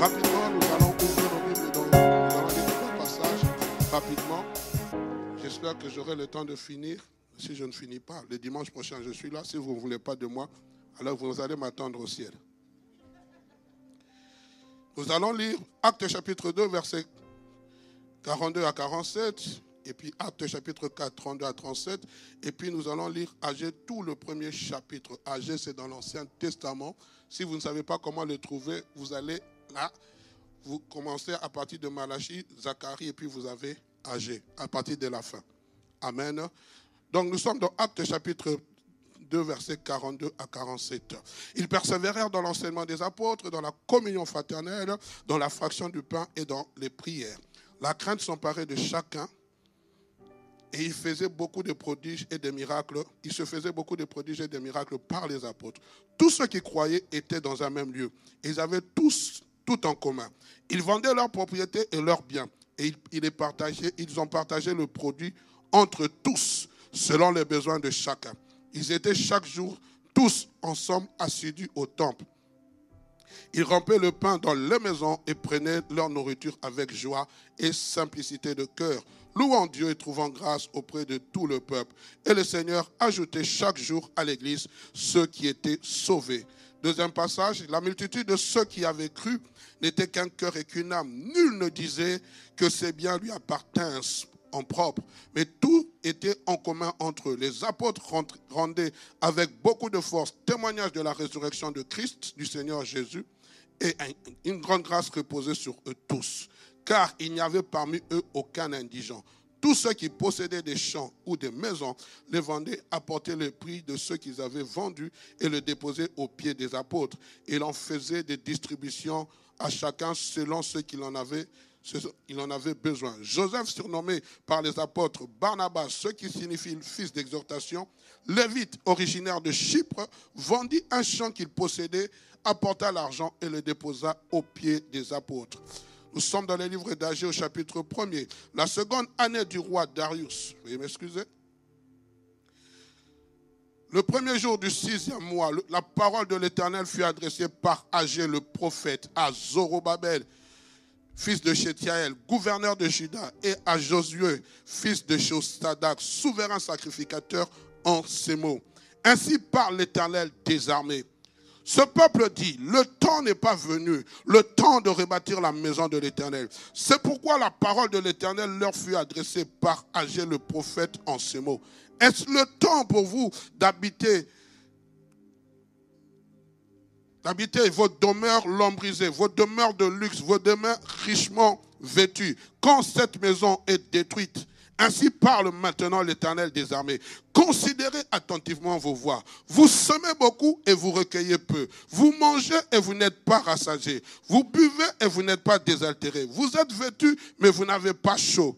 Rapidement, nous allons ouvrir nos Bibles et nous allons lire trois passages rapidement. J'espère que j'aurai le temps de finir. Si je ne finis pas, le dimanche prochain, je suis là. Si vous ne voulez pas de moi, alors vous allez m'attendre au ciel. Nous allons lire Actes chapitre 2, versets 42 à 47, et puis Actes chapitre 4, 32 à 37, et puis nous allons lire Agé, tout le premier chapitre. Agé, c'est dans l'Ancien Testament. Si vous ne savez pas comment le trouver, vous allez là, vous commencez à partir de Malachie, Zacharie, et puis vous avez Agé, à partir de la fin. Amen. Donc nous sommes dans Actes chapitre 2, versets 42 à 47. Ils persévérèrent dans l'enseignement des apôtres, dans la communion fraternelle, dans la fraction du pain et dans les prières. La crainte s'emparait de chacun et il faisait beaucoup de prodiges et de miracles. Il se faisait beaucoup de prodiges et de miracles par les apôtres. Tous ceux qui croyaient étaient dans un même lieu. Ils avaient tous tout en commun. Ils vendaient leurs propriétés et leurs biens et ils ont partagé le produit entre tous selon les besoins de chacun. Ils étaient chaque jour tous ensemble assidus au temple. Ils rompaient le pain dans les maisons et prenaient leur nourriture avec joie et simplicité de cœur, louant Dieu et trouvant grâce auprès de tout le peuple. Et le Seigneur ajoutait chaque jour à l'église ceux qui étaient sauvés. Deuxième passage, la multitude de ceux qui avaient cru n'était qu'un cœur et qu'une âme. Nul ne disait que ses biens lui appartinssent en propre, mais tout était en commun entre eux. Les apôtres rendaient avec beaucoup de force témoignage de la résurrection de Christ, du Seigneur Jésus, et une grande grâce reposait sur eux tous, car il n'y avait parmi eux aucun indigent. Tous ceux qui possédaient des champs ou des maisons les vendaient, apportaient le prix de ceux qu'ils avaient vendus et le déposaient aux pieds des apôtres. Il en faisait des distributions à chacun selon ce qu'il en avait besoin. Joseph, surnommé par les apôtres Barnabas, ce qui signifie le fils d'exhortation, Lévite, originaire de Chypre, vendit un champ qu'il possédait, apporta l'argent et le déposa aux pieds des apôtres. Nous sommes dans le livre d'Agé au chapitre 1er. La seconde année du roi Darius, veuillez m'excuser. Le premier jour du 6e mois, la parole de l'Éternel fut adressée par Agé le prophète à Zorobabel, fils de Shétiaël, gouverneur de Juda, et à Josué, fils de Josadak, souverain sacrificateur, en ces mots. Ainsi parle l'Éternel des armées. Ce peuple dit, le temps n'est pas venu, le temps de rebâtir la maison de l'Éternel. C'est pourquoi la parole de l'Éternel leur fut adressée par Agé le prophète en ces mots. Est-ce le temps pour vous d'habiter vos demeures lombrisées, vos demeures de luxe, vos demeures richement vêtues, quand cette maison est détruite? Ainsi parle maintenant l'Éternel des armées. Considérez attentivement vos voies. Vous semez beaucoup et vous recueillez peu. Vous mangez et vous n'êtes pas rassasiés. Vous buvez et vous n'êtes pas désaltérés. Vous êtes vêtus mais vous n'avez pas chaud.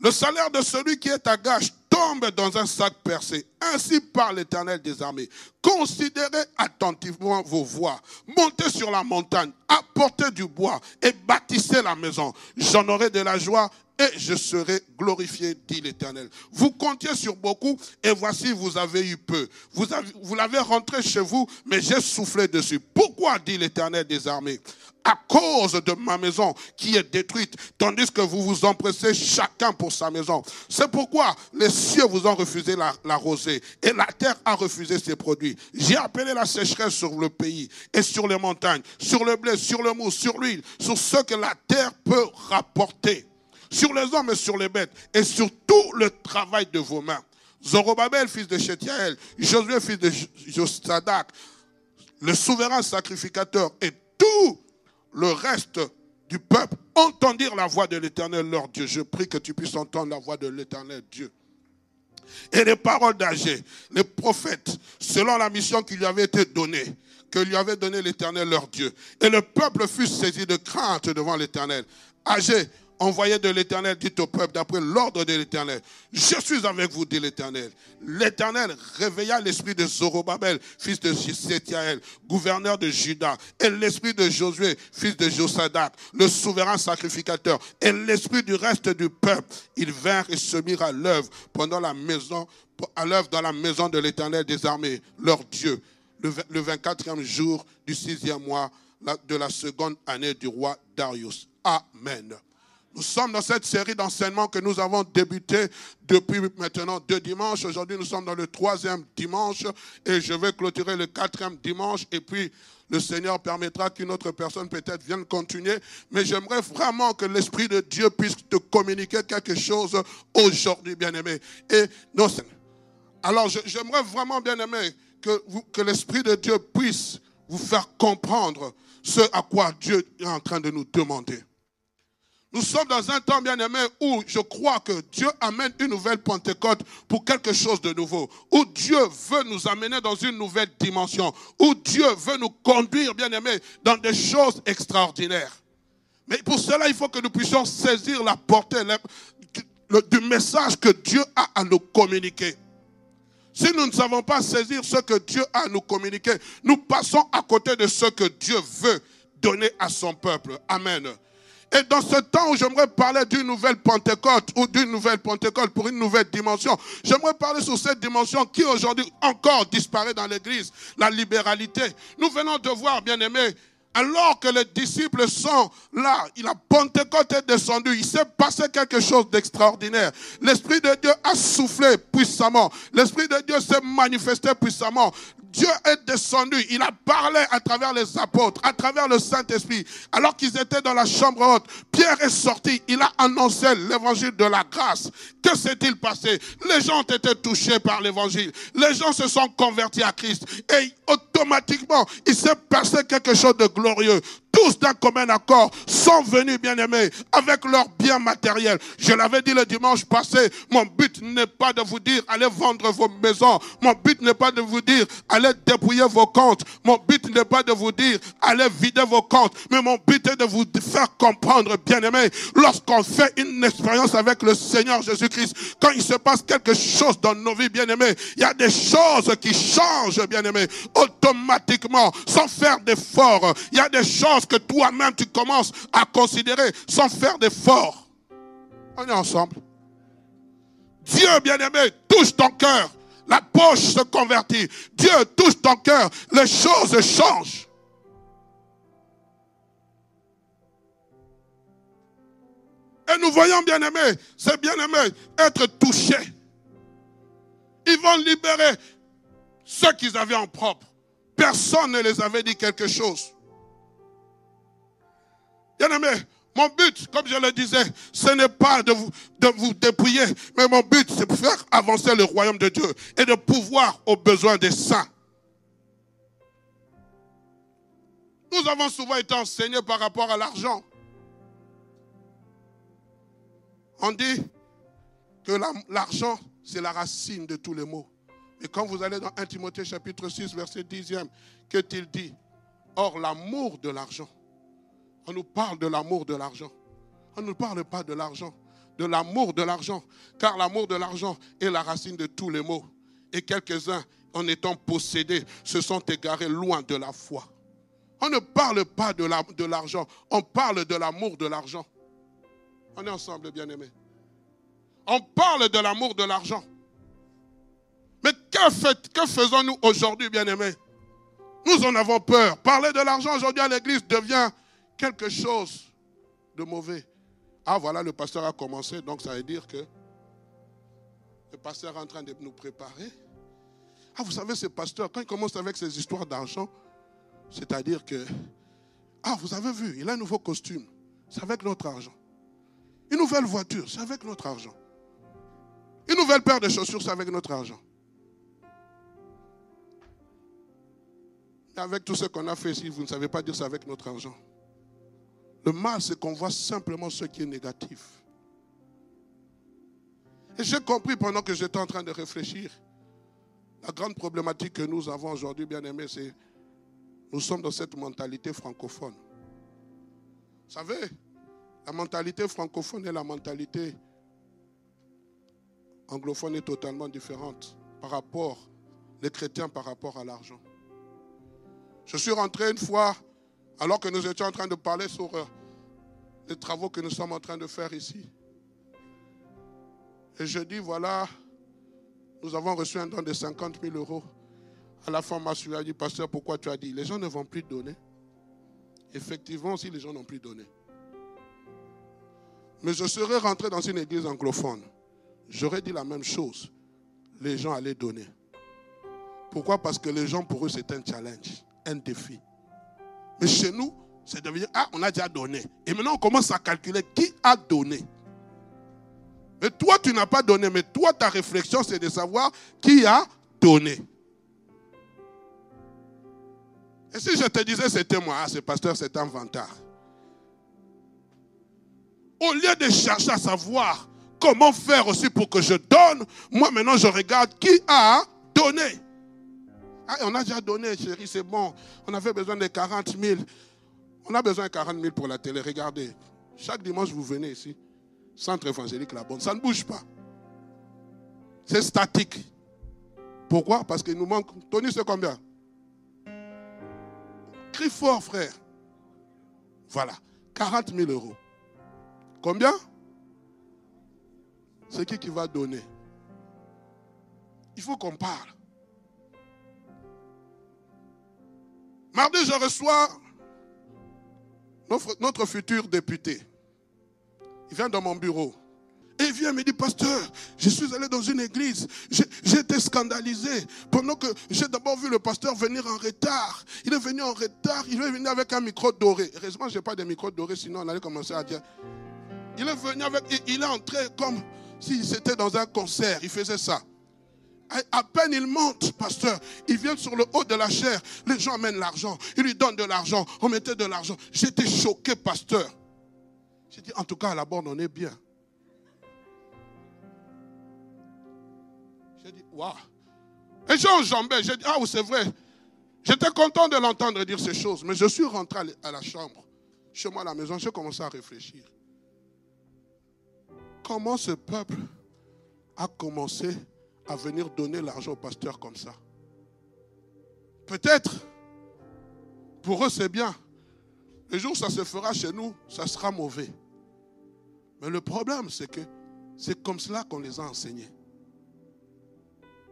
Le salaire de celui qui est à gage tombe dans un sac percé. Ainsi parle l'Éternel des armées. Considérez attentivement vos voies. Montez sur la montagne, apportez du bois et bâtissez la maison. J'en aurai de la joie et je serai glorifié, dit l'Éternel. Vous comptiez sur beaucoup et voici vous avez eu peu. Vous l'avez rentré chez vous, mais j'ai soufflé dessus. Pourquoi, dit l'Éternel des armées? À cause de ma maison qui est détruite, tandis que vous vous empressez chacun pour sa maison. C'est pourquoi les cieux vous ont refusé la rosée et la terre a refusé ses produits. J'ai appelé la sécheresse sur le pays et sur les montagnes, sur le blé, sur le mou, sur l'huile, sur ce que la terre peut rapporter. sur les hommes et sur les bêtes, et sur tout le travail de vos mains. Zorobabel, fils de Shétiaël, Josué, fils de Josadak, le souverain sacrificateur et tout le reste du peuple entendirent la voix de l'Éternel leur Dieu. Je prie que tu puisses entendre la voix de l'Éternel Dieu. Et les paroles d'Agé, les prophètes, selon la mission qui lui avait été donnée, que lui avait donné l'Éternel leur Dieu. Et le peuple fut saisi de crainte devant l'Éternel. Agé, envoyé de l'Éternel, dit au peuple d'après l'ordre de l'Éternel: je suis avec vous, dit l'Éternel. L'Éternel réveilla l'esprit de Zorobabel, fils de Shétiaël, gouverneur de Juda, et l'esprit de Josué, fils de Josadak, le souverain sacrificateur, et l'esprit du reste du peuple. Ils vinrent et se mirent à l'œuvre dans la maison de l'Éternel des armées, leur Dieu, le 24e jour du 6e mois de la seconde année du roi Darius. Amen. Nous sommes dans cette série d'enseignements que nous avons débuté depuis maintenant 2 dimanches. Aujourd'hui, nous sommes dans le 3e dimanche et je vais clôturer le 4e dimanche. Et puis, le Seigneur permettra qu'une autre personne peut-être vienne continuer. Mais j'aimerais vraiment que l'Esprit de Dieu puisse te communiquer quelque chose aujourd'hui, bien-aimé. Et non, alors, j'aimerais vraiment, bien-aimé, que l'Esprit de Dieu puisse vous faire comprendre ce à quoi Dieu est en train de nous demander. Nous sommes dans un temps, bien-aimé, où je crois que Dieu amène une nouvelle Pentecôte pour quelque chose de nouveau. Où Dieu veut nous amener dans une nouvelle dimension. Où Dieu veut nous conduire, bien-aimé, dans des choses extraordinaires. Mais pour cela, il faut que nous puissions saisir la portée du message que Dieu a à nous communiquer. Si nous ne savons pas saisir ce que Dieu a à nous communiquer, nous passons à côté de ce que Dieu veut donner à son peuple. Amen. Et dans ce temps où j'aimerais parler d'une nouvelle Pentecôte ou d'une nouvelle Pentecôte pour une nouvelle dimension, j'aimerais parler sur cette dimension qui aujourd'hui encore disparaît dans l'Église, la libéralité. Nous venons de voir, bien-aimés, alors que les disciples sont là, la Pentecôte est descendue, il s'est passé quelque chose d'extraordinaire. L'Esprit de Dieu a soufflé puissamment. L'Esprit de Dieu s'est manifesté puissamment. Dieu est descendu, il a parlé à travers les apôtres, à travers le Saint-Esprit. Alors qu'ils étaient dans la chambre haute, Pierre est sorti, il a annoncé l'évangile de la grâce. Que s'est-il passé? Les gens ont été touchés par l'évangile. Les gens se sont convertis à Christ. Et automatiquement, il s'est passé quelque chose de glorieux. Tous d'un commun accord sont venus, bien-aimés, avec leurs biens matériels. Je l'avais dit le dimanche passé, mon but n'est pas de vous dire allez vendre vos maisons. Mon but n'est pas de vous dire allez dépouiller vos comptes. Mon but n'est pas de vous dire allez vider vos comptes. Mais mon but est de vous faire comprendre, bien-aimés, lorsqu'on fait une expérience avec le Seigneur Jésus-Christ, quand il se passe quelque chose dans nos vies, bien-aimés, il y a des choses qui changent, bien-aimés, automatiquement, sans faire d'efforts. Il y a des choses que toi-même tu commences à considérer sans faire d'efforts. On est ensemble. Dieu, bien-aimé, touche ton cœur. La poche se convertit. Dieu touche ton cœur. Les choses changent. Et nous voyons, bien-aimé, ces bien-aimés être touchés. Ils vont libérer ce qu'ils avaient en propre. Personne ne les avait dit quelque chose. Bien-aimé, mon but, comme je le disais, ce n'est pas de vous dépouiller, mais mon but, c'est de faire avancer le royaume de Dieu et de pouvoir aux besoins des saints. Nous avons souvent été enseignés par rapport à l'argent. On dit que l'argent, c'est la racine de tous les maux. Et quand vous allez dans 1 Timothée chapitre 6, verset 10e, qu'est-il dit? Or, l'amour de l'argent. On nous parle de l'amour de l'argent. On ne nous parle pas de l'argent, de l'amour de l'argent. Car l'amour de l'argent est la racine de tous les maux. Et quelques-uns, en étant possédés, se sont égarés loin de la foi. On ne parle pas de l'argent, on parle de l'amour de l'argent. On est ensemble, bien-aimés. On parle de l'amour de l'argent. Mais que faisons-nous aujourd'hui, bien-aimés? Nous en avons peur. Parler de l'argent aujourd'hui à l'église devient quelque chose de mauvais. Ah, voilà, le pasteur a commencé, donc ça veut dire que le pasteur est en train de nous préparer. Ah, vous savez, ce pasteur, quand il commence avec ses histoires d'argent, c'est-à-dire que, ah, vous avez vu, il a un nouveau costume. C'est avec notre argent. Une nouvelle voiture, c'est avec notre argent. Une nouvelle paire de chaussures, c'est avec notre argent. Mais avec tout ce qu'on a fait ici, vous ne savez pas dire c'est avec notre argent. Le mal, c'est qu'on voit simplement ce qui est négatif. Et j'ai compris pendant que j'étais en train de réfléchir. La grande problématique que nous avons aujourd'hui, bien aimés, c'est nous sommes dans cette mentalité francophone. Vous savez, la mentalité francophone et la mentalité anglophone est totalement différente par rapport, les chrétiens par rapport à l'argent. Je suis rentré une fois, alors que nous étions en train de parler sur les travaux que nous sommes en train de faire ici. Et je dis, voilà, nous avons reçu un don de 50 000 euros. À la fin, ma soeur a dit, pasteur, pourquoi tu as dit? Les gens ne vont plus donner. Effectivement, aussi, les gens n'ont plus donné. Mais je serais rentré dans une église anglophone. J'aurais dit la même chose. Les gens allaient donner. Pourquoi? Parce que les gens, pour eux, c'est un challenge, un défi. Mais chez nous, c'est de dire, ah, on a déjà donné. Et maintenant, on commence à calculer qui a donné. Mais toi, tu n'as pas donné. Mais toi, ta réflexion, c'est de savoir qui a donné. Et si je te disais, c'était moi, ah, ce pasteur, c'est un vantard. Au lieu de chercher à savoir comment faire aussi pour que je donne, moi, maintenant, je regarde qui a donné. Ah, on a déjà donné, chérie, c'est bon. On avait besoin de 40 000. On a besoin de 40 000 pour la télé. Regardez, chaque dimanche, vous venez ici. Centre évangélique La Bonne. Ça ne bouge pas. C'est statique. Pourquoi? Parce qu'il nous manque. Tony, c'est combien? Crie fort, frère. Voilà. 40 000 euros. Combien? C'est qui va donner? Il faut qu'on parle. Mardi, je reçois notre futur député. Il vient dans mon bureau. Et il vient me dire, pasteur, je suis allé dans une église. J'ai été scandalisé. Pendant que j'ai d'abord vu le pasteur venir en retard. Il est venu en retard. Il est venu avec un micro doré. Heureusement, je n'ai pas de micro doré, sinon on allait commencer à dire. Il est venu avec, il est entré comme si c'était dans un concert. Il faisait ça. À peine il monte, pasteur, il vient sur le haut de la chaire. Les gens amènent l'argent. Ils lui donnent de l'argent. On mettait de l'argent. J'étais choqué, pasteur. J'ai dit, en tout cas, à la borne, on est bien. J'ai dit, waouh. Et j'ai enjambé. J'ai dit, ah, c'est vrai. J'étais content de l'entendre dire ces choses. Mais je suis rentré à la chambre. Chez moi, à la maison, j'ai commencé à réfléchir. Comment ce peuple a commencé à venir donner l'argent au pasteur comme ça? Peut-être, pour eux, c'est bien. Le jour où ça se fera chez nous, ça sera mauvais. Mais le problème, c'est que c'est comme cela qu'on les a enseignés.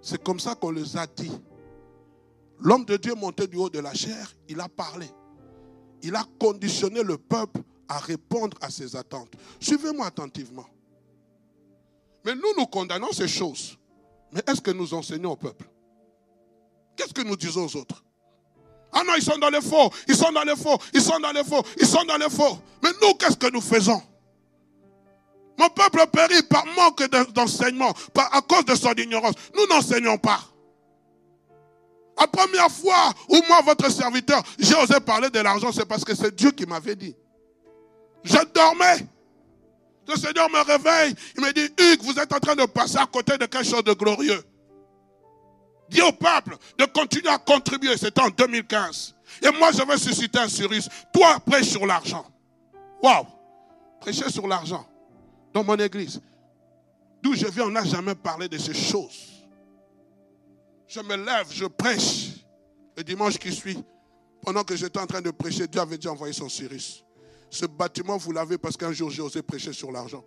C'est comme ça qu'on les a dit. L'homme de Dieu monté du haut de la chair, il a parlé. Il a conditionné le peuple à répondre à ses attentes. Suivez-moi attentivement. Mais nous condamnons ces choses. Mais est-ce que nous enseignons au peuple? Qu'est-ce que nous disons aux autres? Ah non, ils sont dans les faux, ils sont dans les faux, ils sont dans les faux, ils sont dans les faux. Mais nous, qu'est-ce que nous faisons? Mon peuple périt par manque d'enseignement, à cause de son ignorance. Nous n'enseignons pas. La première fois où moi, votre serviteur, j'ai osé parler de l'argent, c'est parce que c'est Dieu qui m'avait dit. Je dormais. Le Seigneur me réveille. Il me dit, Hugues, vous êtes en train de passer à côté de quelque chose de glorieux. Dis au peuple de continuer à contribuer. C'était en 2015. Et moi, je vais susciter un Cyrus. Toi, prêche sur l'argent. Waouh! Prêcher sur l'argent. Dans mon église. D'où je viens, on n'a jamais parlé de ces choses. Je me lève, je prêche. Le dimanche qui suit, pendant que j'étais en train de prêcher, Dieu avait déjà envoyé son Cyrus. Ce bâtiment, vous l'avez parce qu'un jour, j'ai osé prêcher sur l'argent.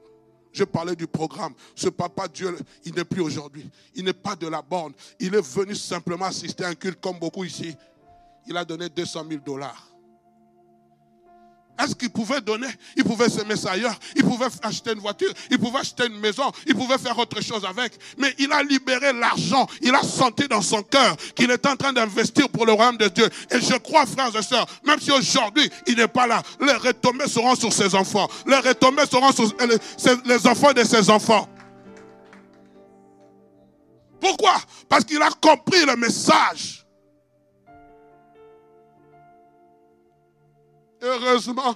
Je parlais du programme. Ce papa Dieu, il n'est plus aujourd'hui. Il n'est pas de la borne. Il est venu simplement assister à un culte comme beaucoup ici. Il a donné $200 000. Est-ce qu'il pouvait donner? Il pouvait s'aimer ça ailleurs. Il pouvait acheter une voiture. Il pouvait acheter une maison. Il pouvait faire autre chose avec. Mais il a libéré l'argent. Il a senti dans son cœur qu'il est en train d'investir pour le royaume de Dieu. Et je crois, frères et sœurs, même si aujourd'hui il n'est pas là, les retombées seront sur ses enfants. Les retombées seront sur les enfants de ses enfants. Pourquoi? Parce qu'il a compris le message. Heureusement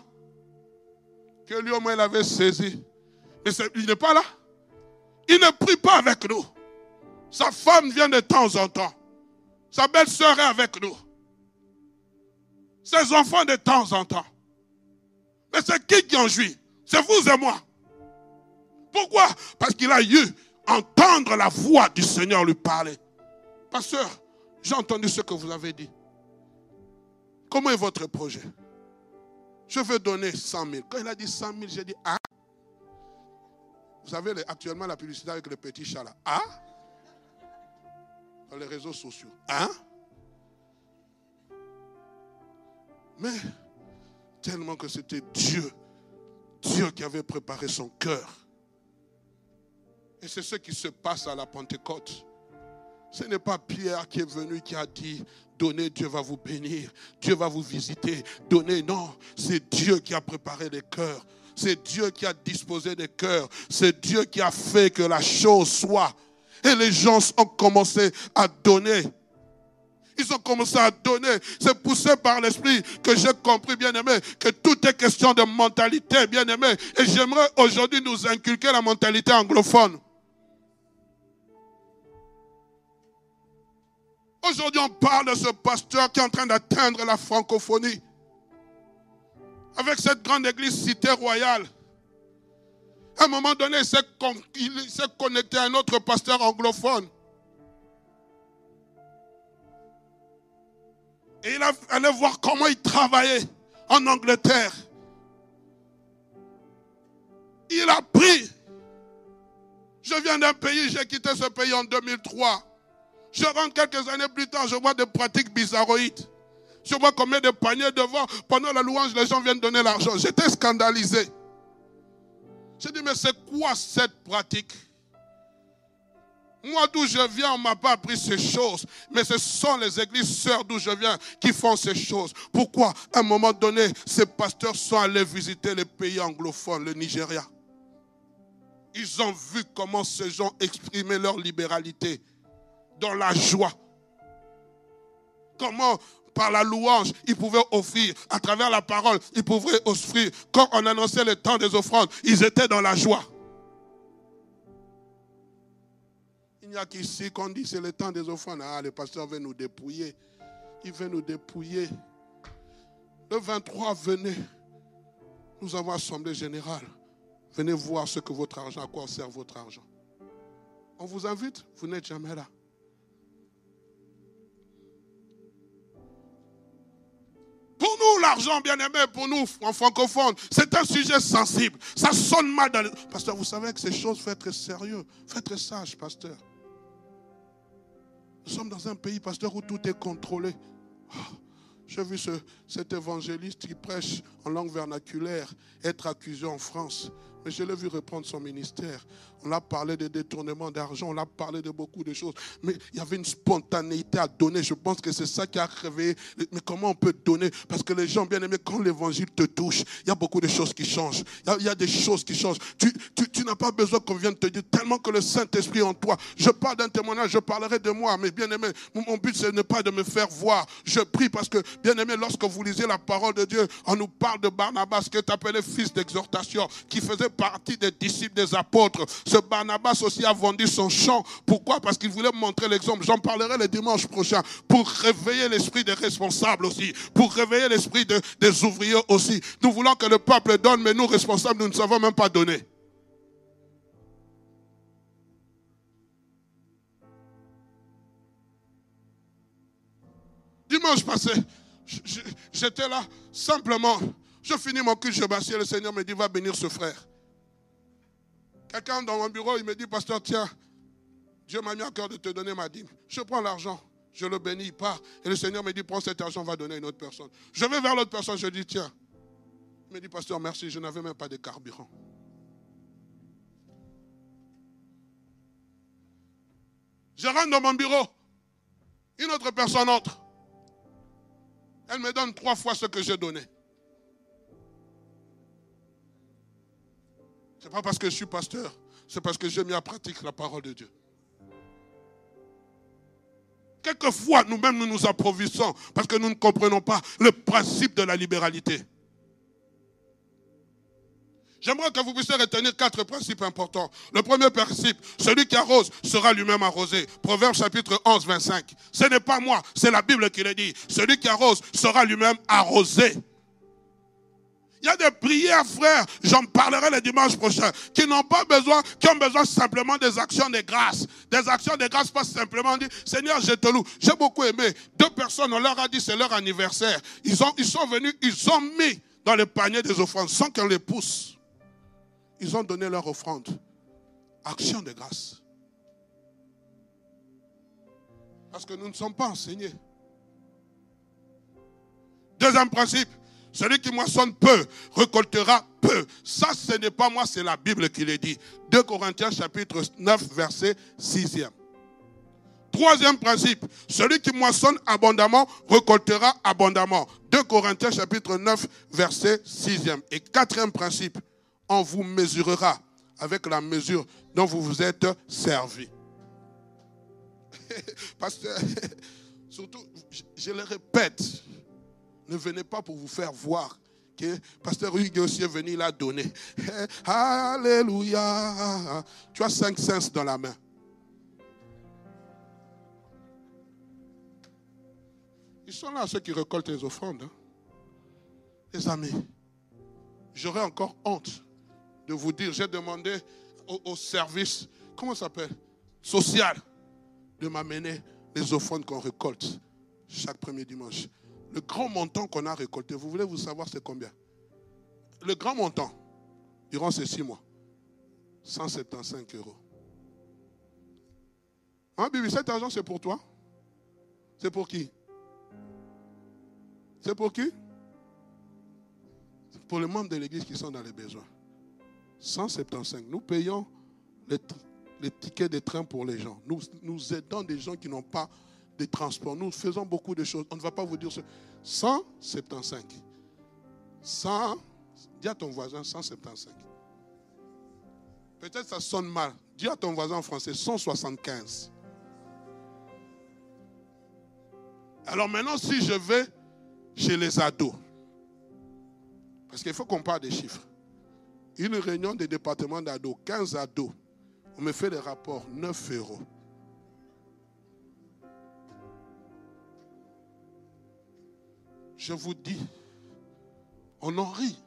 que lui au moins il avait saisi. Mais il n'est pas là. Il ne prie pas avec nous. Sa femme vient de temps en temps. Sa belle-sœur est avec nous. Ses enfants de temps en temps. Mais c'est qui en jouit? C'est vous et moi. Pourquoi? Parce qu'il a eu entendre la voix du Seigneur lui parler. Pasteur, j'ai entendu ce que vous avez dit. Comment est votre projet? Je veux donner 100 000. Quand il a dit 100 000, j'ai dit, ah. Vous savez actuellement la publicité avec le petit chat là. Ah. Dans les réseaux sociaux. Hein? Mais, tellement que c'était Dieu. Dieu qui avait préparé son cœur. Et c'est ce qui se passe à la Pentecôte. Ce n'est pas Pierre qui est venu, qui a dit, donnez, Dieu va vous bénir, Dieu va vous visiter, donnez. Non, c'est Dieu qui a préparé les cœurs. C'est Dieu qui a disposé des cœurs. C'est Dieu qui a fait que la chose soit. Et les gens ont commencé à donner. Ils ont commencé à donner. C'est poussé par l'Esprit que j'ai compris, bien-aimé, que tout est question de mentalité, bien-aimé. Et j'aimerais aujourd'hui nous inculquer la mentalité anglophone. Aujourd'hui, on parle de ce pasteur qui est en train d'atteindre la francophonie. Avec cette grande église Cité Royale. À un moment donné, il s'est connecté à un autre pasteur anglophone. Et il allait voir comment il travaillait en Angleterre. Il a pris. Je viens d'un pays, j'ai quitté ce pays en 2003. Je rentre quelques années plus tard, je vois des pratiques bizarroïdes. Je vois combien de paniers devant. Pendant la louange, les gens viennent donner l'argent. J'étais scandalisé. J'ai dit, mais c'est quoi cette pratique? Moi, d'où je viens, on ne m'a pas appris ces choses. Mais ce sont les églises sœurs d'où je viens qui font ces choses. Pourquoi? À un moment donné, ces pasteurs sont allés visiter les pays anglophones, le Nigeria. Ils ont vu comment ces gens exprimaient leur libéralité dans la joie. Comment, par la louange, ils pouvaient offrir. À travers la parole, ils pouvaient offrir. Quand on annonçait le temps des offrandes, ils étaient dans la joie. Il n'y a qu'ici qu'on dit c'est le temps des offrandes. Ah, le pasteur veut nous dépouiller. Il veut nous dépouiller. Le 23, venez. Nous avons assemblée générale. Venez voir ce que votre argent, à quoi sert votre argent. On vous invite, vous n'êtes jamais là. Pour nous, l'argent, bien aimé, pour nous, en francophone, c'est un sujet sensible. Ça sonne mal dans les... Pasteur, vous savez que ces choses, il faut être sérieux. Il faut être sage, pasteur. Nous sommes dans un pays, pasteur, où tout est contrôlé. Oh, j'ai vu cet évangéliste qui prêche en langue vernaculaire être accusé en France. Mais je l'ai vu reprendre son ministère. On a parlé de détournement d'argent, on a parlé de beaucoup de choses. Mais il y avait une spontanéité à donner. Je pense que c'est ça qui a réveillé. Mais comment on peut donner? Parce que les gens, bien aimés, quand l'évangile te touche, il y a beaucoup de choses qui changent. Il y a des choses qui changent. Tu n'as pas besoin qu'on vienne te dire, tellement que le Saint-Esprit est en toi. Je parle d'un témoignage, je parlerai de moi. Mais bien aimé, mon but, ce n'est pas de me faire voir. Je prie parce que, bien aimé, lorsque vous lisez la parole de Dieu, on nous parle de Barnabas, qui est appelé fils d'exhortation, qui faisait partie des disciples des apôtres. Ce Barnabas aussi a vendu son champ. Pourquoi? Parce qu'il voulait montrer l'exemple. J'en parlerai le dimanche prochain. Pour réveiller l'esprit des responsables aussi. Pour réveiller l'esprit des ouvriers aussi. Nous voulons que le peuple donne, mais nous responsables, nous ne savons même pas donner. Dimanche passé, j'étais là, simplement, je finis mon culte, je m'assieds, le Seigneur me dit, va bénir ce frère. Quelqu'un dans mon bureau, il me dit, pasteur, tiens, Dieu m'a mis à cœur de te donner ma dîme. Je prends l'argent, je le bénis, il part. Et le Seigneur me dit, prends cet argent, va donner à une autre personne. Je vais vers l'autre personne, je dis, tiens. Il me dit, pasteur, merci, je n'avais même pas de carburant. Je rentre dans mon bureau. Une autre personne entre. Elle me donne 3 fois ce que j'ai donné. Ce n'est pas parce que je suis pasteur, c'est parce que j'ai mis en pratique la parole de Dieu. Quelquefois, nous-mêmes, nous nous improvisons parce que nous ne comprenons pas le principe de la libéralité. J'aimerais que vous puissiez retenir 4 principes importants. Le premier principe, celui qui arrose sera lui-même arrosé. Proverbe chapitre 11, 25. Ce n'est pas moi, c'est la Bible qui le dit. Celui qui arrose sera lui-même arrosé. Il y a des prières, frères, j'en parlerai le dimanche prochain, qui n'ont pas besoin, qui ont besoin simplement des actions de grâce. Des actions de grâce, pas simplement dire, Seigneur, je te loue. J'ai beaucoup aimé. 2 personnes, on leur a dit, c'est leur anniversaire. Ils sont venus, ils ont mis dans le panier des offrandes, sans qu'on les pousse. Ils ont donné leur offrande. Action de grâce. Parce que nous ne sommes pas enseignés. Deuxième principe, celui qui moissonne peu, récoltera peu. Ça, ce n'est pas moi, c'est la Bible qui le dit. 2 Corinthiens chapitre 9, verset 6e. Troisième principe, celui qui moissonne abondamment, récoltera abondamment. 2 Corinthiens chapitre 9, verset 6e. Et quatrième principe, on vous mesurera avec la mesure dont vous vous êtes servi. Pasteur, surtout, je le répète, ne venez pas pour vous faire voir que Pasteur Hugues aussi est venu, il a donné. Alléluia. Tu as 5 cents dans la main. Ils sont là, ceux qui récoltent les offrandes. Hein. Les amis, j'aurais encore honte de vous dire, j'ai demandé au service, comment ça s'appelle, social, de m'amener les offrandes qu'on récolte chaque premier dimanche. Le grand montant qu'on a récolté, vous voulez vous savoir c'est combien? Le grand montant, durant ces 6 mois, 175 €. Hein, Bibi, cet argent c'est pour toi? C'est pour qui? C'est pour qui? C'est pour les membres de l'église qui sont dans les besoins. 175. Nous payons les tickets de train pour les gens. Nous aidons des gens qui n'ont pas de transport. Nous faisons beaucoup de choses. On ne va pas vous dire ce. 175. 100. Dis à ton voisin 175. Peut-être ça sonne mal. Dis à ton voisin en français 175. Alors maintenant, si je vais chez les ados, parce qu'il faut qu'on parle des chiffres. Une réunion des départements d'ados, 15 ados, on me fait des rapports, 9 €. Je vous dis, on en rit.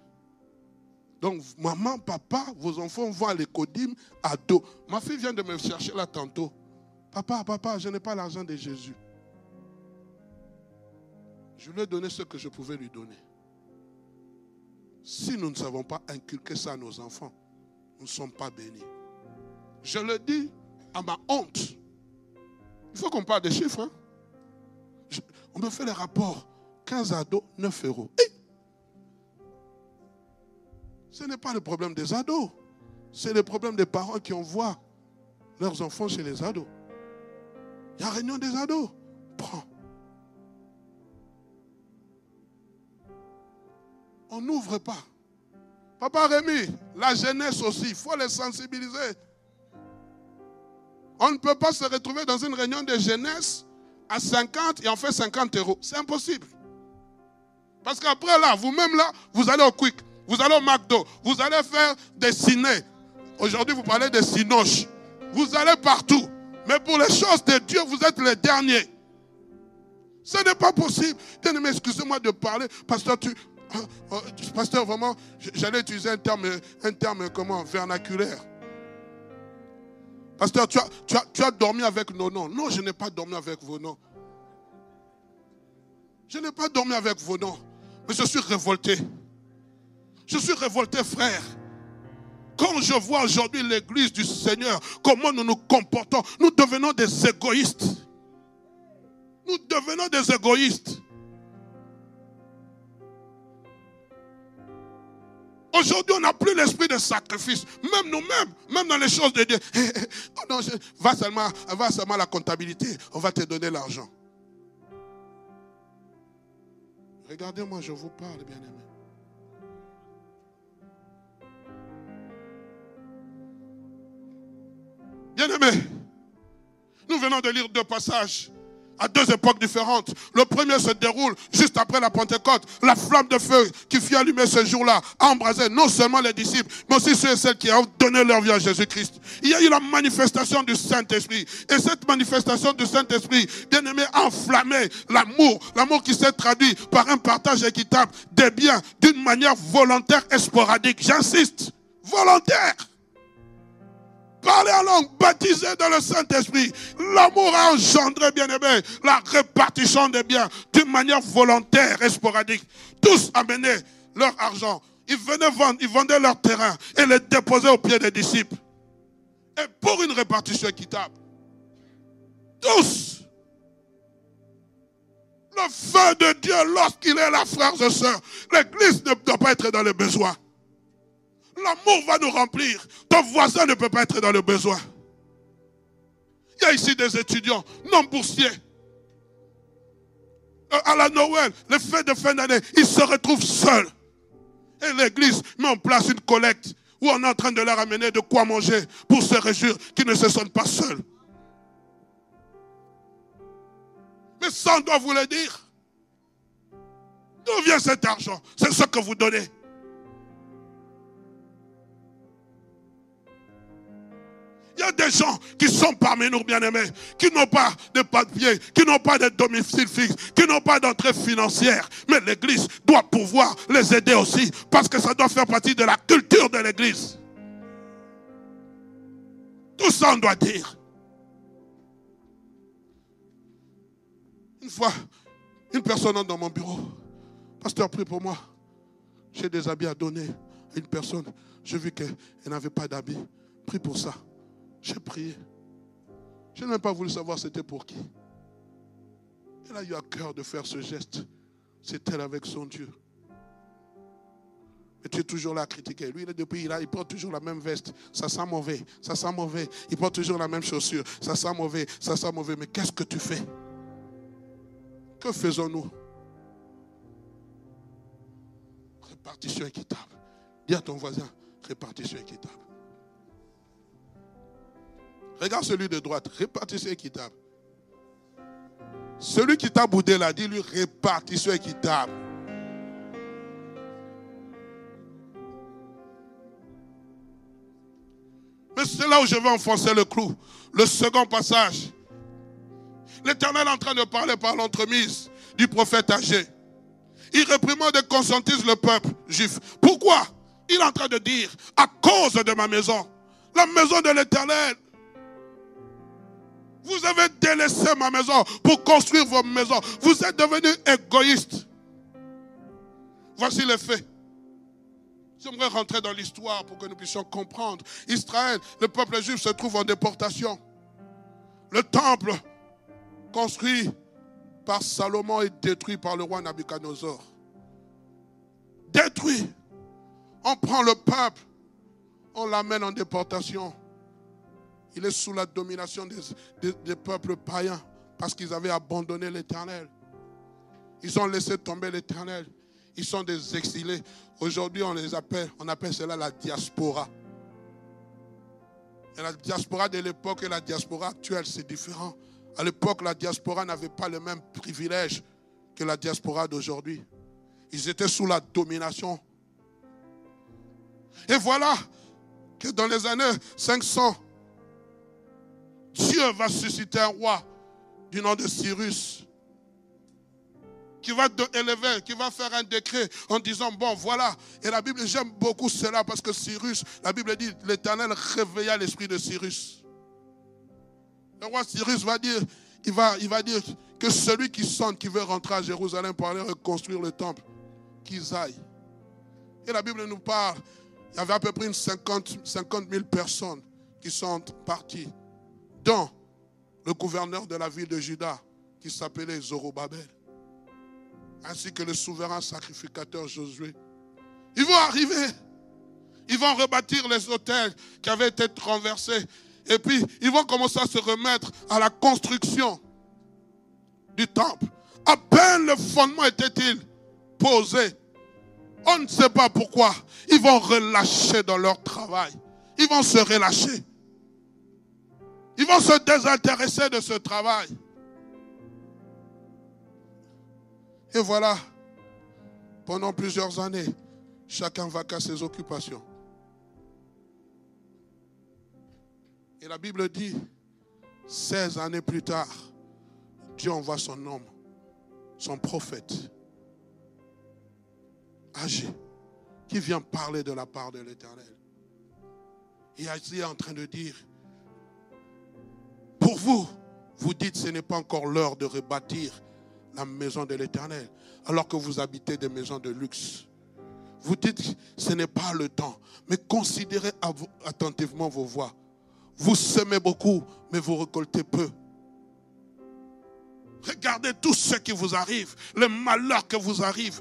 Donc, maman, papa, vos enfants vont à l'écodim, ados. Ma fille vient de me chercher là tantôt. Papa, je n'ai pas l'argent de Jésus. Je lui ai donné ce que je pouvais lui donner. Si nous ne savons pas inculquer ça à nos enfants, nous ne sommes pas bénis. Je le dis à ma honte. Il faut qu'on parle des chiffres. Hein? On me fait les rapports. 15 ados, 9 €. Et ce n'est pas le problème des ados. C'est le problème des parents qui envoient leurs enfants chez les ados. Il y a réunion des ados. Prends. On n'ouvre pas. Papa Rémi, la jeunesse aussi, il faut les sensibiliser. On ne peut pas se retrouver dans une réunion de jeunesse à 50 et on fait 50 €. C'est impossible. Parce qu'après là, vous-même là, vous allez au Quick, vous allez au McDo, vous allez faire des ciné. Aujourd'hui, vous parlez des cinoches. Vous allez partout. Mais pour les choses de Dieu, vous êtes les derniers. Ce n'est pas possible. Bien-aimé, excusez-moi de parler. Pasteur, vraiment, j'allais utiliser un terme comment, vernaculaire. Pasteur, tu as dormi avec nos noms. Non, je n'ai pas dormi avec vos noms. Je n'ai pas dormi avec vos noms. Mais je suis révolté. Je suis révolté, frère. Quand je vois aujourd'hui l'église du Seigneur, comment nous nous comportons, nous devenons des égoïstes. Nous devenons des égoïstes. Aujourd'hui, on n'a plus l'esprit de sacrifice. Même nous-mêmes, même dans les choses de Dieu. Oh non, va seulement à la comptabilité. On va te donner l'argent. Regardez-moi, je vous parle, bien-aimé. Bien-aimé, nous venons de lire 2 passages à 2 époques différentes. Le premier se déroule juste après la Pentecôte. La flamme de feu qui fut allumée ce jour-là a embrasé non seulement les disciples, mais aussi ceux et celles qui ont donné leur vie à Jésus-Christ. Il y a eu la manifestation du Saint-Esprit. Et cette manifestation du Saint-Esprit, bien-aimé, a enflammé l'amour. L'amour qui s'est traduit par un partage équitable des biens d'une manière volontaire et sporadique. J'insiste, volontaire. Parler en langue, baptisé dans le Saint-Esprit. L'amour a engendré, bien-aimé, la répartition des biens d'une manière volontaire et sporadique. Tous amenaient leur argent. Ils venaient vendre, ils vendaient leur terrain et les déposaient aux pieds des disciples. Et pour une répartition équitable. Tous. Le feu de Dieu, lorsqu'il est là, frères et sœurs, l'église ne doit pas être dans le besoin. L'amour va nous remplir. Ton voisin ne peut pas être dans le besoin. Il y a ici des étudiants non boursiers. À la Noël, les fêtes de fin d'année, ils se retrouvent seuls. Et l'église met en place une collecte où on est en train de leur amener de quoi manger pour se réjouir qu'ils ne se sentent pas seuls. Mais ça, on doit vous le dire. D'où vient cet argent? C'est ce que vous donnez. Il y a des gens qui sont parmi nous, bien-aimés, qui n'ont pas de papier, qui n'ont pas de domicile fixe, qui n'ont pas d'entrée financière. Mais l'église doit pouvoir les aider aussi, parce que ça doit faire partie de la culture de l'église. Tout ça, on doit dire. Une fois, une personne entre dans mon bureau. Pasteur, prie pour moi. J'ai des habits à donner à une personne. J'ai vu qu'elle n'avait pas d'habits. Prie pour ça. J'ai prié. Je n'ai même pas voulu savoir c'était pour qui. Elle a eu à cœur de faire ce geste. C'est elle avec son Dieu. Mais tu es toujours là à critiquer. Lui, il porte toujours la même veste. Ça sent mauvais. Ça sent mauvais. Il porte toujours la même chaussure. Ça sent mauvais. Ça sent mauvais. Mais qu'est-ce que tu fais? Que faisons-nous? Répartition équitable. Dis à ton voisin, répartition équitable. Regarde celui de droite, répartition équitable. Celui qui t'a boudé là, dis-lui répartition équitable. Mais c'est là où je vais enfoncer le clou. Le second passage. L'Éternel est en train de parler par l'entremise du prophète Agé. Il réprimande et conscientise le peuple juif. Pourquoi? Il est en train de dire, à cause de ma maison, la maison de l'Éternel, vous avez délaissé ma maison pour construire vos maisons. Vous êtes devenus égoïstes. Voici les faits. J'aimerais rentrer dans l'histoire pour que nous puissions comprendre. Israël, le peuple juif se trouve en déportation. Le temple construit par Salomon est détruit par le roi Nabuchodonosor. Détruit. On prend le peuple, on l'amène en déportation. Il est sous la domination des peuples païens parce qu'ils avaient abandonné l'Éternel. Ils ont laissé tomber l'Éternel. Ils sont des exilés. Aujourd'hui, on appelle cela la diaspora. Et la diaspora de l'époque et la diaspora actuelle, c'est différent. À l'époque, la diaspora n'avait pas le même privilège que la diaspora d'aujourd'hui. Ils étaient sous la domination. Et voilà que dans les années 500, Dieu va susciter un roi du nom de Cyrus qui va élever, qui va faire un décret en disant, bon voilà. Et la Bible, j'aime beaucoup cela parce que Cyrus, la Bible dit, l'Éternel réveilla l'esprit de Cyrus. Le roi Cyrus va dire, il va dire que celui qui sonne, qui veut rentrer à Jérusalem pour aller reconstruire le temple, qu'ils aillent. Et la Bible nous parle, il y avait à peu près 50 000 personnes qui sont parties, dont le gouverneur de la ville de Juda, qui s'appelait Zorobabel, ainsi que le souverain sacrificateur Josué. Ils vont arriver Ils vont rebâtir les autels qui avaient été renversés. Et puis, ils vont commencer à se remettre à la construction du temple. À peine le fondement était-il posé, on ne sait pas pourquoi, ils vont relâcher dans leur travail. Ils vont se relâcher. Ils vont se désintéresser de ce travail. Et voilà, pendant plusieurs années, chacun va qu'à ses occupations. Et la Bible dit, 16 années plus tard, Dieu envoie son homme, son prophète, âgé, qui vient parler de la part de l'Éternel. Et Asie est en train de dire, pour vous, vous dites ce n'est pas encore l'heure de rebâtir la maison de l'Éternel, alors que vous habitez des maisons de luxe. Vous dites ce n'est pas le temps, mais considérez attentivement vos voies. Vous semez beaucoup, mais vous récoltez peu. Regardez tout ce qui vous arrive, le malheur que vous arrive.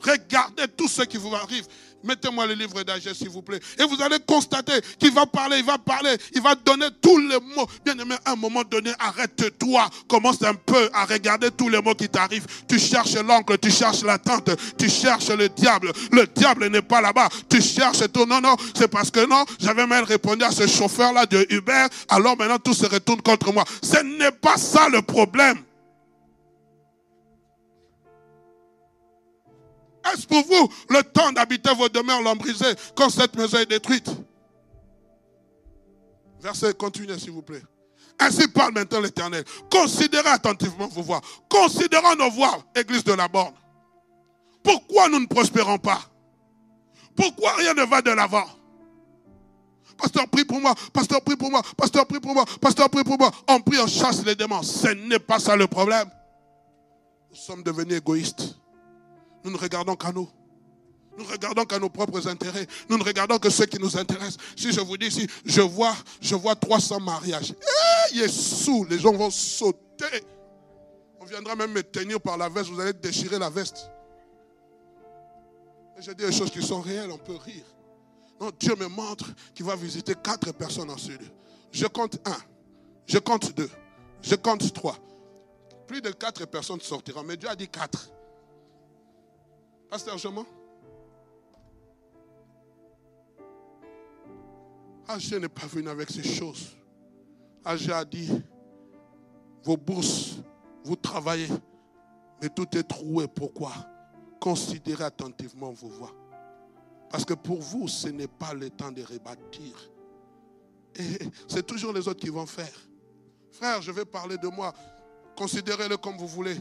Regardez tout ce qui vous arrive. Mettez-moi le livre d'Agé, s'il vous plaît. Et vous allez constater qu'il va parler, il va donner tous les mots. Bien aimé, à un moment donné, arrête-toi. Commence un peu à regarder tous les mots qui t'arrivent. Tu cherches l'oncle, tu cherches la tante, tu cherches le diable. Le diable n'est pas là-bas. Tu cherches tout. Non, c'est parce que non, j'avais même répondu à ce chauffeur-là de Uber. Alors maintenant, tout se retourne contre moi. Ce n'est pas ça le problème. Est-ce pour vous le temps d'habiter vos demeures l'ont brisé quand cette maison est détruite? Verset, continuez s'il vous plaît. Ainsi parle maintenant l'Éternel. Considérez attentivement vos voies. Considérons nos voies, Église de la Borne. Pourquoi nous ne prospérons pas? Pourquoi rien ne va de l'avant? Pasteur, prie pour moi. Pasteur, prie pour moi. Pasteur, prie pour moi. Pasteur, prie pour moi. On prie, on chasse les démons. Ce n'est pas ça le problème. Nous sommes devenus égoïstes. Nous ne regardons qu'à nous. Nous ne regardons qu'à nos propres intérêts. Nous ne regardons que ceux qui nous intéressent. Si je vous dis ici, je vois 300 mariages. Yessou, les gens vont sauter. On viendra même me tenir par la veste. Vous allez déchirer la veste. Et je dis des choses qui sont réelles, on peut rire. Non, Dieu me montre qu'il va visiter 4 personnes en sud. Je compte 1. Je compte 2. Je compte 3. Plus de 4 personnes sortiront. Mais Dieu a dit 4. Pasteur Jean, Agé n'est pas venu avec ces choses. Agé a dit, vos bourses, vous travaillez, mais tout est troué. Pourquoi? Considérez attentivement vos voies. Parce que pour vous, ce n'est pas le temps de rebâtir. Et c'est toujours les autres qui vont faire. Frère, je vais parler de moi. Considérez-le comme vous voulez.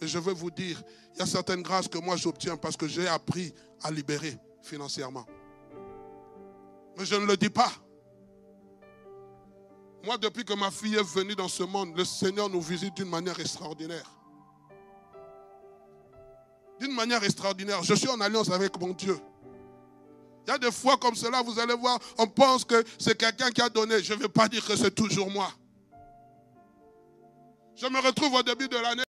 Et je veux vous dire, il y a certaines grâces que moi j'obtiens parce que j'ai appris à libérer financièrement. Mais je ne le dis pas. Moi, depuis que ma fille est venue dans ce monde, le Seigneur nous visite d'une manière extraordinaire. D'une manière extraordinaire. Je suis en alliance avec mon Dieu. Il y a des fois comme cela, vous allez voir, on pense que c'est quelqu'un qui a donné. Je ne vais pas dire que c'est toujours moi. Je me retrouve au début de l'année.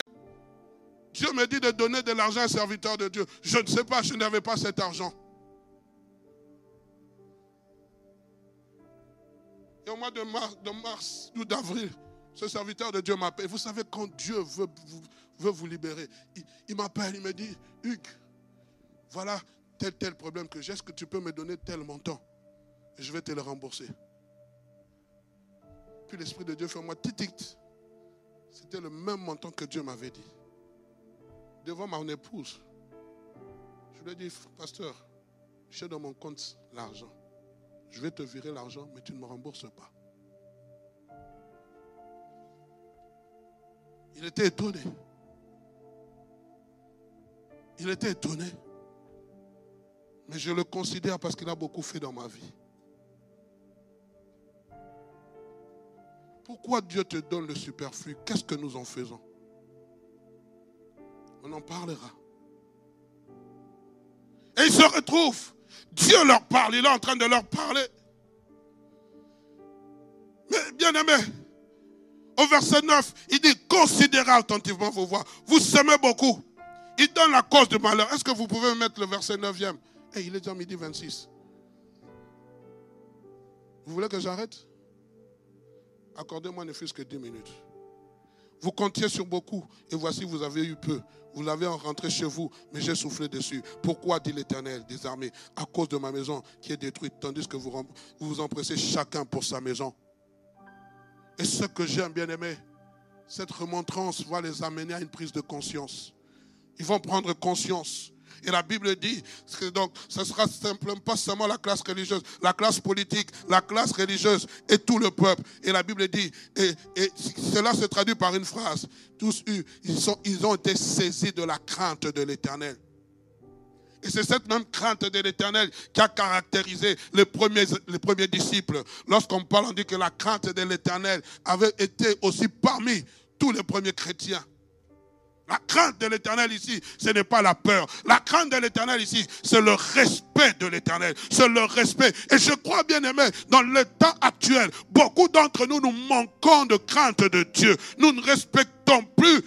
Dieu me dit de donner de l'argent à un serviteur de Dieu. Je ne sais pas, je n'avais pas cet argent. Et au mois de mars ou d'avril, ce serviteur de Dieu m'appelle. Vous savez, quand Dieu veut vous libérer, il m'appelle, il me dit, Hugues, voilà tel problème que j'ai. Est-ce que tu peux me donner tel montant? Et je vais te le rembourser. Puis l'Esprit de Dieu fait moi, titit. C'était le même montant que Dieu m'avait dit. Devant mon épouse, je lui ai dit, pasteur, j'ai dans mon compte l'argent. Je vais te virer l'argent, mais tu ne me rembourses pas. Il était étonné. Il était étonné. Mais je le considère parce qu'il a beaucoup fait dans ma vie. Pourquoi Dieu te donne le superflu? Qu'est-ce que nous en faisons? On en parlera. Et ils se retrouvent. Dieu leur parle. Il est en train de leur parler. Mais bien aimé, au verset 9, il dit, considérez attentivement vos voies. Vous semez beaucoup. Il donne la cause du malheur. Est-ce que vous pouvez mettre le verset 9e? Et il est déjà midi 26. Vous voulez que j'arrête? Accordez-moi ne fût-ce que 10 minutes. Vous comptiez sur beaucoup et voici vous avez eu peu. Vous l'avez rentré chez vous, mais j'ai soufflé dessus. Pourquoi, dit l'Éternel des armées? À cause de ma maison qui est détruite, tandis que vous vous empressez chacun pour sa maison. Et ce que j'aime, bien aimé, cette remontrance va les amener à une prise de conscience. Ils vont prendre conscience. Et la Bible dit que donc ce sera simplement pas seulement la classe religieuse, la classe politique, la classe religieuse et tout le peuple. Et la Bible dit, et cela se traduit par une phrase, tous ils ont été saisis de la crainte de l'Éternel. Et c'est cette même crainte de l'Éternel qui a caractérisé les premiers disciples. Lorsqu'on parle, on dit que la crainte de l'Éternel avait été aussi parmi tous les premiers chrétiens. La crainte de l'Éternel ici, ce n'est pas la peur. La crainte de l'Éternel ici, c'est le respect de l'Éternel. C'est le respect. Et je crois, bien aimé, dans le temps actuel, beaucoup d'entre nous, nous manquons de crainte de Dieu. Nous ne respectons plus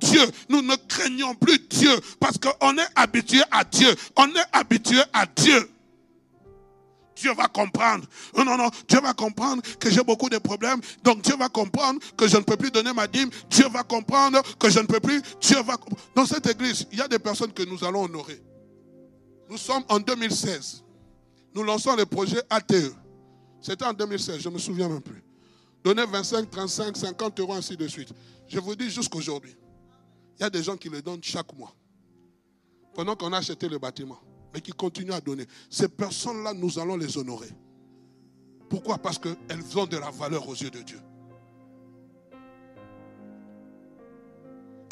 Dieu. Nous ne craignons plus Dieu parce qu'on est habitué à Dieu. On est habitué à Dieu. Dieu va comprendre. Non, Dieu va comprendre que j'ai beaucoup de problèmes. Donc Dieu va comprendre que je ne peux plus donner ma dîme. Dieu va comprendre que je ne peux plus. Dans cette église, il y a des personnes que nous allons honorer. Nous sommes en 2016. Nous lançons le projet ATE. C'était en 2016, je ne me souviens même plus. Donner 25, 35, 50 euros, ainsi de suite. Je vous dis jusqu'aujourd'hui, il y a des gens qui le donnent chaque mois. Pendant qu'on a acheté le bâtiment. Mais qui continuent à donner. Ces personnes-là, nous allons les honorer. Pourquoi? Parce qu'elles ont de la valeur aux yeux de Dieu.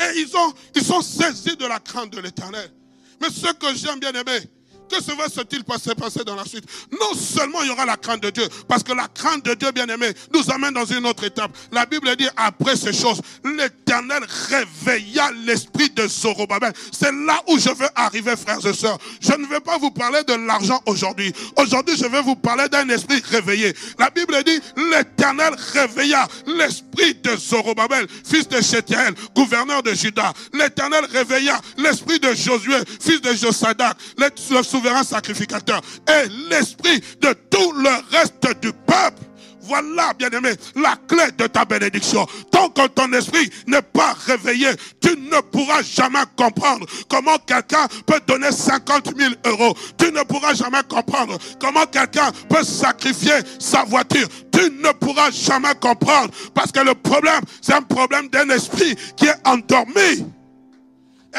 Et ils sont saisis de la crainte de l'Éternel. Mais ce que j'aime, bien aimé, que se va-t-il passer dans la suite? Non seulement il y aura la crainte de Dieu, parce que la crainte de Dieu, bien aimé, nous amène dans une autre étape. La Bible dit, après ces choses, l'Éternel réveilla l'esprit de Zorobabel. C'est là où je veux arriver, frères et sœurs. Je ne vais pas vous parler de l'argent aujourd'hui. Aujourd'hui, je vais vous parler d'un esprit réveillé. La Bible dit, l'Éternel réveilla l'esprit de Zorobabel, fils de Shétiel, gouverneur de Juda. L'Éternel réveilla l'esprit de Josué, fils de Josadak, le souverain sacrificateur, et l'esprit de tout le reste du peuple. Voilà, bien-aimé, la clé de ta bénédiction. Tant que ton esprit n'est pas réveillé, tu ne pourras jamais comprendre comment quelqu'un peut donner 50 000 euros. Tu ne pourras jamais comprendre comment quelqu'un peut sacrifier sa voiture. Tu ne pourras jamais comprendre. Parce que le problème, c'est un problème d'un esprit qui est endormi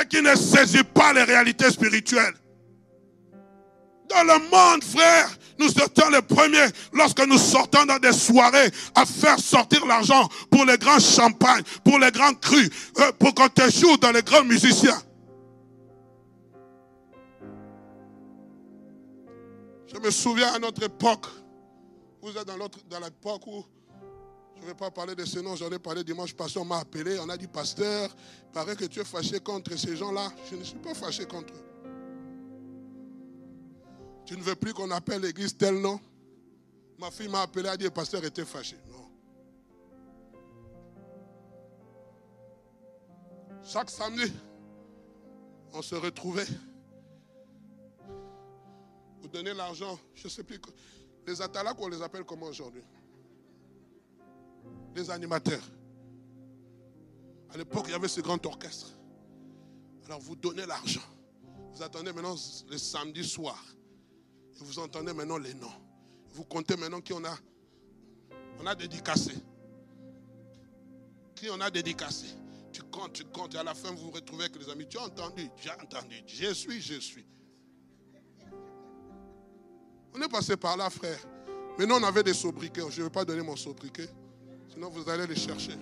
et qui ne saisit pas les réalités spirituelles. Dans le monde, frère, nous étions les premiers lorsque nous sortons dans des soirées à faire sortir l'argent pour les grands champagnes, pour les grands crus, pour qu'on te joue dans les grands musiciens. Je me souviens à notre époque, vous êtes dans l'époque où, je ne vais pas parler de ce nom, j'en ai parlé dimanche passé, on m'a appelé, on a dit, pasteur, il paraît que tu es fâché contre ces gens-là. Je ne suis pas fâché contre eux. Tu ne veux plus qu'on appelle l'église tel nom? Ma fille m'a appelé, a dit, le pasteur était fâché. Non. Chaque samedi, on se retrouvait. Vous donnez l'argent, je ne sais plus. Les atalaks, on les appelle comment aujourd'hui? Les animateurs. À l'époque, il y avait ce grand orchestre. Alors vous donnez l'argent. Vous attendez maintenant le samedi soir. Et vous entendez maintenant les noms. Vous comptez maintenant qui on a dédicacé. Qui on a dédicacé. Tu comptes. Et à la fin, vous vous retrouvez avec les amis. Tu as entendu? J'ai entendu. Je suis. On est passé par là, frère. Maintenant, on avait des sobriquets. Je ne vais pas donner mon sobriquet. Sinon, vous allez les chercher.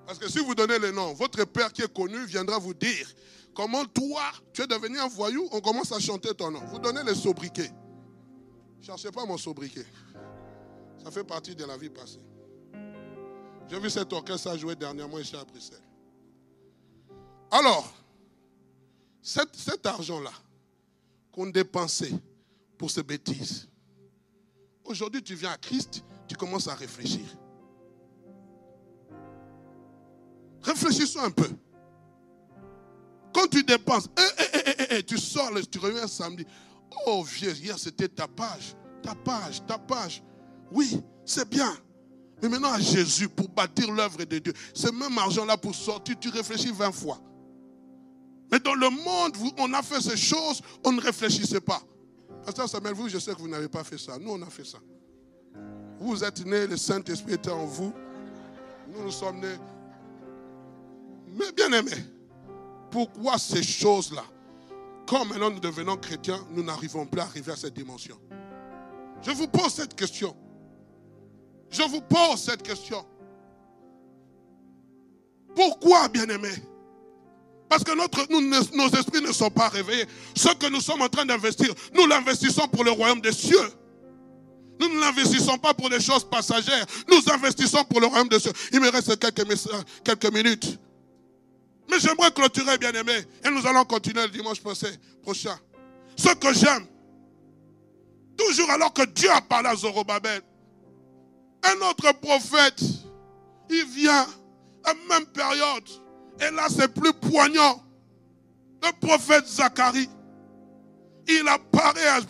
Parce que si vous donnez les noms, votre père qui est connu viendra vous dire comment toi, tu es devenu un voyou, on commence à chanter ton nom. Vous donnez les sobriquets. Ne cherchez pas mon sobriquet. Ça fait partie de la vie passée. J'ai vu cet orchestre jouer dernièrement ici à Bruxelles. Alors, cet argent-là qu'on dépensait pour ces bêtises, aujourd'hui tu viens à Christ, tu commences à réfléchir. Réfléchissons un peu. Quand tu dépenses, tu sors, tu reviens samedi. Oh vieux, hier c'était ta page. Ta page, ta page. Oui, c'est bien. Mais maintenant à Jésus, pour bâtir l'œuvre de Dieu, ce même argent-là pour sortir, tu réfléchis 20 fois. Mais dans le monde où on a fait ces choses, on ne réfléchissait pas. Pasteur Samuel, vous, je sais que vous n'avez pas fait ça. Nous, on a fait ça. Vous êtes nés, le Saint-Esprit était en vous. Nous, nous sommes nés. Mais bien aimés, pourquoi ces choses-là, quand maintenant nous devenons chrétiens, nous n'arrivons plus à arriver à cette dimension? Je vous pose cette question. Je vous pose cette question. Pourquoi, bien-aimés? Parce que nos esprits ne sont pas réveillés. Ce que nous sommes en train d'investir, nous l'investissons pour le royaume des cieux. Nous ne l'investissons pas pour des choses passagères. Nous investissons pour le royaume des cieux. Il me reste quelques minutes. Mais j'aimerais clôturer, bien-aimés. Et nous allons continuer le dimanche prochain. Ce que j'aime, toujours alors que Dieu a parlé à Zorobabel, un autre prophète, il vient à la même période. Et là, c'est plus poignant. Le prophète Zacharie, il apparaît,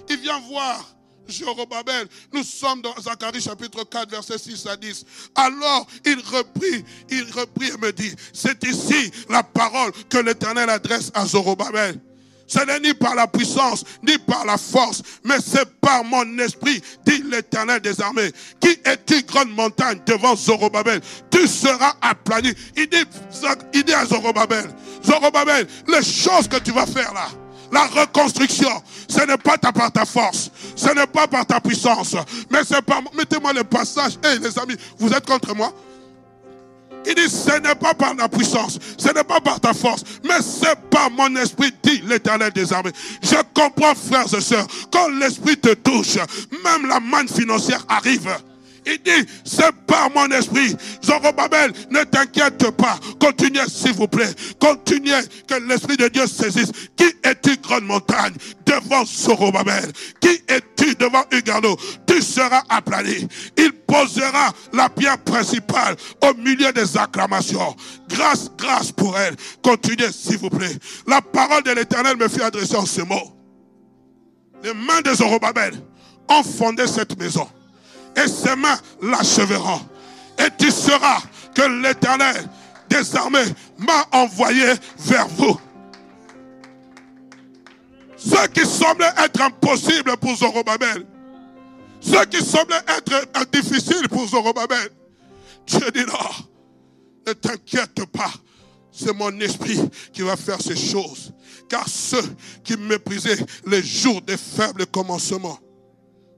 il vient voir Zorobabel. Nous sommes dans Zacharie chapitre 4, versets 6 à 10. Alors, il reprit et me dit, c'est ici la parole que l'Éternel adresse à Zorobabel. Ce n'est ni par la puissance, ni par la force, mais c'est par mon esprit, dit l'Éternel des armées. Qui es-tu, grande montagne, devant Zorobabel? Tu seras aplani. Il dit à Zorobabel, Zorobabel, les choses que tu vas faire là, la reconstruction, ce n'est pas par ta force, ce n'est pas par ta puissance, mais c'est par... Mettez-moi le passage. Hey, les amis, vous êtes contre moi? Il dit, ce n'est pas par la puissance, ce n'est pas par ta force, mais c'est par mon esprit, dit l'Éternel des armées. Je comprends, frères et sœurs, quand l'esprit te touche, même la manne financière arrive. Il dit, c'est par mon esprit. Zorobabel, ne t'inquiète pas. Continuez, s'il vous plaît. Continuez, que l'esprit de Dieu saisisse. Qui es-tu, grande montagne, devant Zorobabel? Qui es-tu devant Ugano? Tu seras aplani. Il posera la pierre principale au milieu des acclamations. Grâce, grâce pour elle. Continuez, s'il vous plaît. La parole de l'Éternel me fit adresser en ce mot. Les mains de Zorobabel ont fondé cette maison. Et ses mains l'achèveront. Et tu sauras que l'Éternel des armées m'a envoyé vers vous. Ce qui semblait être impossible pour Zorobabel, ce qui semblait être difficile pour Zorobabel, Dieu dit non, ne t'inquiète pas, c'est mon esprit qui va faire ces choses. Car ceux qui méprisaient les jours des faibles commencements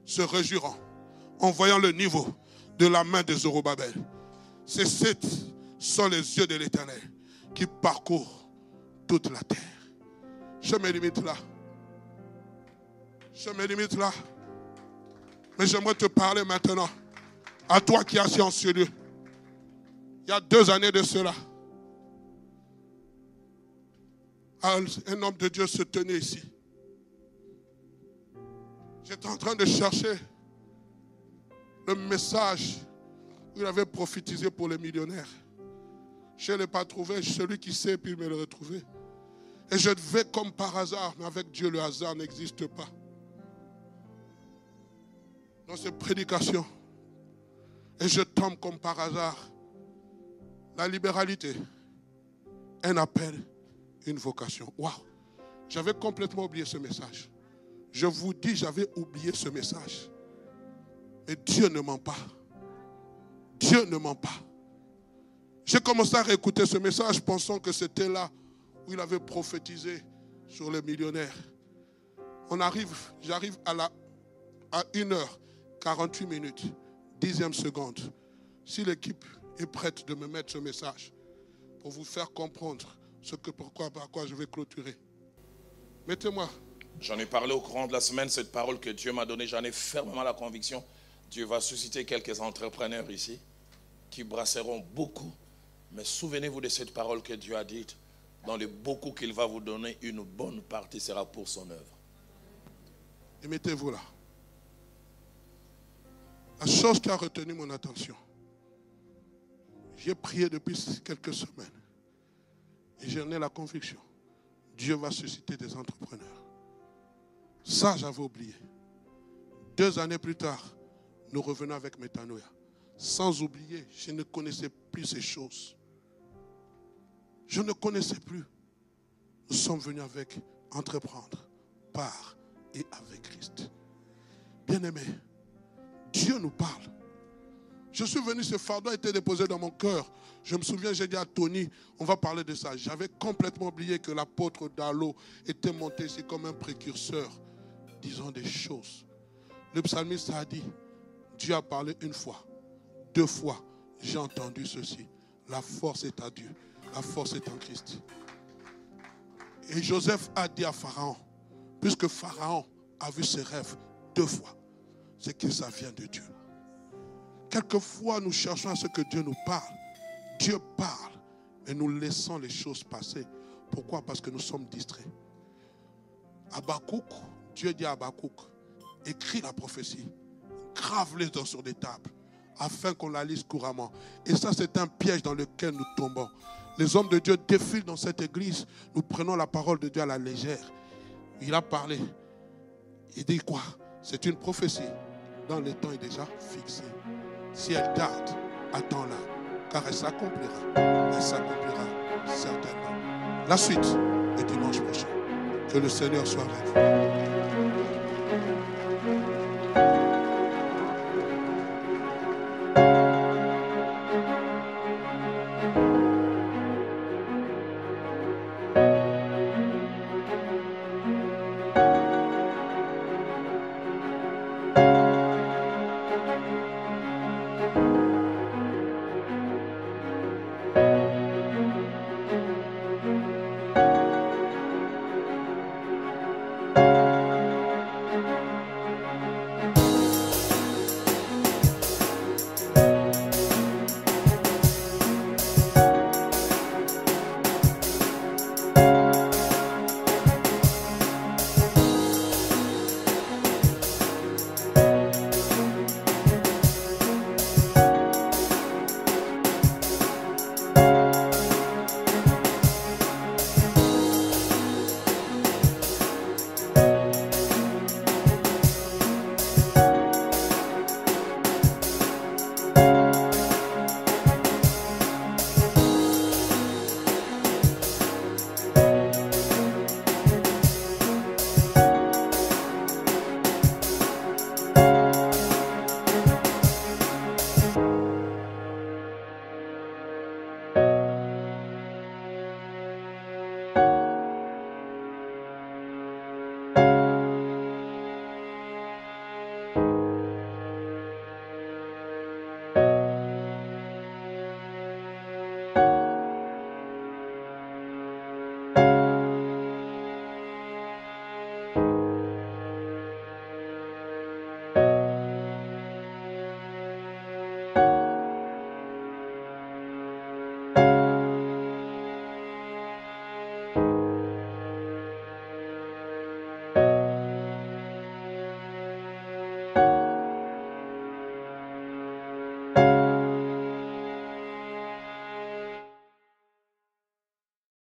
se réjouiront en voyant le niveau de la main de Zorobabel. Ces sept sont les yeux de l'Éternel qui parcourent toute la terre. Je me limite là. Je me limite là. Mais j'aimerais te parler maintenant à toi qui es assis en ce lieu. Il y a 2 années de cela, un homme de Dieu se tenait ici. J'étais en train de chercher le message où il avait prophétisé pour les millionnaires. Je ne l'ai pas trouvé. Celui qui sait, puis me le retrouver. Et je devais comme par hasard, mais avec Dieu, le hasard n'existe pas. Dans cette prédication, et je tombe comme par hasard. La libéralité, un appel, une vocation. Waouh! J'avais complètement oublié ce message. Je vous dis, j'avais oublié ce message. Et Dieu ne ment pas. Dieu ne ment pas. J'ai commencé à réécouter ce message pensant que c'était là où il avait prophétisé sur les millionnaires. J'arrive à 1h48, 10e seconde. Si l'équipe est prête de me mettre ce message pour vous faire comprendre par quoi je vais clôturer. Mettez-moi. J'en ai parlé au courant de la semaine, cette parole que Dieu m'a donnée, j'en ai fermement la conviction. Dieu va susciter quelques entrepreneurs ici qui brasseront beaucoup. Mais souvenez-vous de cette parole que Dieu a dite. Dans les beaucoup qu'il va vous donner, une bonne partie sera pour son œuvre. Et mettez-vous là. La chose qui a retenu mon attention. J'ai prié depuis quelques semaines. Et j'en ai la conviction. Dieu va susciter des entrepreneurs. Ça, j'avais oublié. 2 années plus tard, nous revenons avec Métanoïa. Sans oublier, je ne connaissais plus ces choses. Je ne connaissais plus. Nous sommes venus avec entreprendre par et avec Christ. Bien-aimé, Dieu nous parle. Je suis venu, ce fardeau a été déposé dans mon cœur. Je me souviens, j'ai dit à Tony, on va parler de ça. J'avais complètement oublié que l'apôtre Darlo était monté ici comme un précurseur, disant des choses. Le psalmiste a dit, Dieu a parlé 1 fois, 2 fois, j'ai entendu ceci. La force est à Dieu, la force est en Christ. Et Joseph a dit à Pharaon, puisque Pharaon a vu ses rêves 2 fois, c'est que ça vient de Dieu. Quelquefois, nous cherchons à ce que Dieu nous parle. Dieu parle, mais nous laissons les choses passer. Pourquoi? Parce que nous sommes distraits. Habakkuk, Dieu dit à Habakkuk, écris la prophétie, grave-les sur des tables, afin qu'on la lise couramment. Et ça, c'est un piège dans lequel nous tombons. Les hommes de Dieu défilent dans cette église. Nous prenons la parole de Dieu à la légère. Il a parlé. Il dit quoi? C'est une prophétie. Dans le temps est déjà fixé. Si elle tarde, attends-la, car elle s'accomplira. Elle s'accomplira certainement. La suite est dimanche prochain. Que le Seigneur soit avec vous.